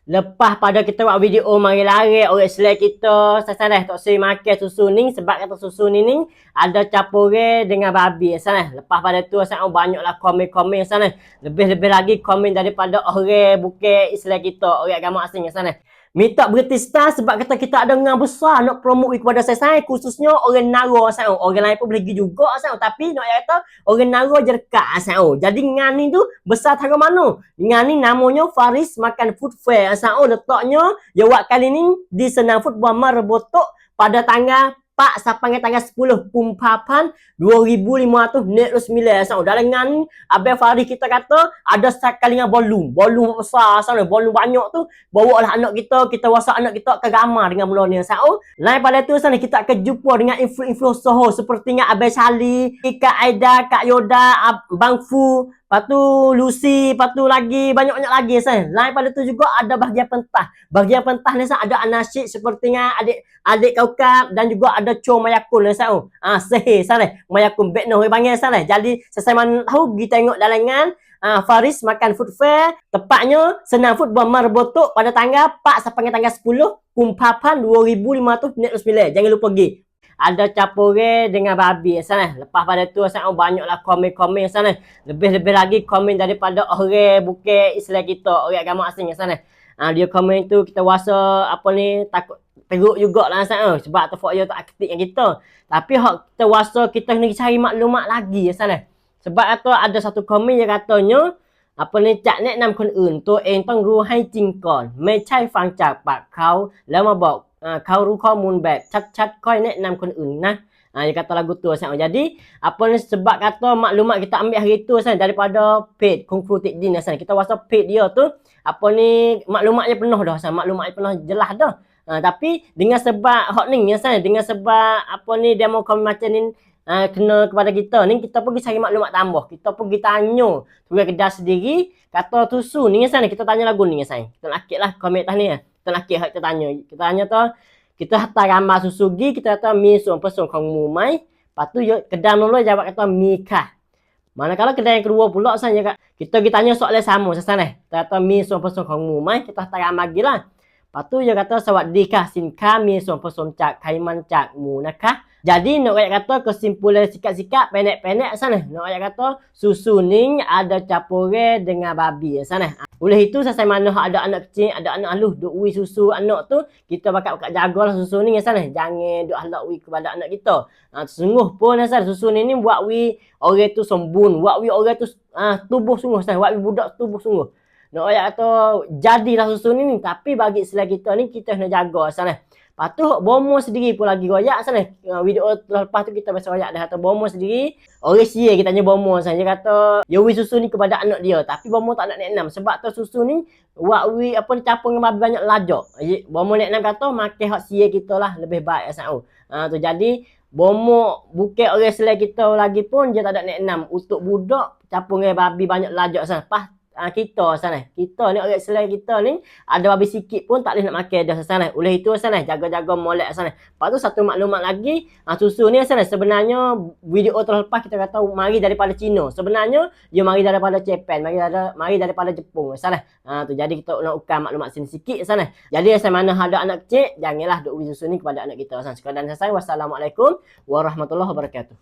Lepas pada kita buat video mari lari orang selai kita sana tak si makan susu ni sebab kata susu ni ada campurnya dengan babi sana. Lepas pada tu sana banyaklah komen-komen sana. Lebih-lebih lagi komen daripada orang bukan Islam kita, orang agama asing sana. Minta berhenti start sebab kata kita ada ngah besar nak promote kepada saya khususnya orang Nara sana. Orang lain pun boleh pergi juga sana tapi nak kata orang Nara je dekat sana. Jadi ngah ni tu besar tara mana? Ngah ni namanya Faris Makan Food Fair sana. Letaknya dia buat kali ni di Senang Football Marbotok pada tanggal 4 sampai tanggal 10 Pumpapan 2509 sana. Dalam ngah ni Abang Faris kita kata ada sekali dengan bolong besar sana, bolong banyak tu bawa lah anak kita wasa anak kita ke gamar dengan mula ni sana. Lain pada tu sana kita akan jumpa dengan influencer seperti Abang Sali, Kak Aida, Kak Yoda, Bang Fu, lepas tu Lucy, lepas tu lagi banyak-banyak lagi sana. Lain pada tu juga ada bahagian pentah. Bahagian pentah ni sana ada anasyid seperti adik Kaukap dan juga ada Cho Mayakun ni sana. Sehir sana. Mayakun bet no panggil sana. Jadi saya mana tahu pergi tengok dalangan Faris Makan Food Fair, tepatnya Senang Football Marbotok pada tanggal 4 sampai tanggal 10 Pumpapan 2509. Jangan lupa pergi. Ada campurnya dengan babi sana. Lepas pada tu sana banyaklah komen-komen sana. Lebih-lebih lagi komen daripada orang bukan Islam kita, orang agama asing sana. Dia komen tu kita rasa apa ni takut teruk jugalah sana sebab tu dia tak aktif dengan kita. Tapi hak kita rasa kita kena cari maklumat lagi sana. Sebab tu ada satu komen yang katanya apa ni จะแนะนำคนอื่นตัวเองต้องรู้ให้จริงก่อนไม่ใช่ฟังจากปากเขาแล้วมาบอกเขารู้ข้อมูลแบบชัดๆค่อยแนะนำคนอื่นนะ. Dia kata lagu tu sana. Jadi apa ni sebab kata maklumat kita ambil hari tu sana daripada page Kungfu Tik Din sana. Kita rasa page dia tu apa ni maklumatnya penuh dah sana. Maklumatnya penuh jelas dah. Tapi dengan sebab hak ni sana, dengan sebab apa ni demo komen macam ni kena kepada kita ni, kita pergi cari maklumat tambah. Kita pergi tanya tukang kedai sendiri kata susu ni sana. Kita tanya lagu ni sana. Kita nakik lah komen tadi ni. Kita nakik hak kita tanya. Kita tanya tu kita hantar gambar susu gi, kita kata mi suam person kong mu mai. Lepas tu kedai mula jawab kata mi kah. Manakala kedai yang kedua pula sana kita pergi tanya soalan sama sana. Kita kata mi suam person kong mu mai, kita hantar gambar gi lah. Lepas tu dia kata sawadikah sinka mi suam person cak kaiman cak mu nakah. Jadi nak kata kesimpulan sikat-sikat pendek-pendek sana. Nak kata susu ni ada campurnya dengan babi sana. Oleh itu saya mana ada anak kecil, ada anak halus duk ui susu anak tu, kita bakal jagalah susu ni sana. Jangan duk halak ui kepada anak kita. Sungguh pun sana susu ni buat ui orang tu sembun, buat ui orang tu tubuh sungguh sana, buat ui budak tubuh sungguh. Nak kata jadilah susu ni tapi bagi Islam kita ni kita kena jaga sana. Lepas tu bomo sendiri pun lagi royak sana. Video lepas tu kita pasal royak dah kata bomo sendiri. Orang sia kita tanya bomo sana. Dia kata dia wi susu ni kepada anak dia. Tapi bomo tak nak neknam. Sebab tu susu ni buat wi apa ni campur dengan babi banyak lajak. Bomo neknam kata makan hak sia kita lah lebih baik sana. Tu jadi bomo bukan orang selai kita lagi pun dia tak ada neknam. Untuk budak campur dengan babi banyak lajak sana. Pas kita sana. Kita ni orang selai kita ni ada babi sikit pun tak boleh nak makan dah sana. Oleh itu sana jaga-jaga molek sana. Lepas tu satu maklumat lagi, susu ni sana sebenarnya video terlepas kita kata mari daripada Cina. Sebenarnya dia mari daripada Jepun, mari daripada Jepun sana. Tu jadi kita nak ukar maklumat sini sikit sana. Jadi saya mana ada anak kecil, janganlah duk susu ni kepada anak kita sana. Sekadar saya wassalamualaikum warahmatullahi wabarakatuh.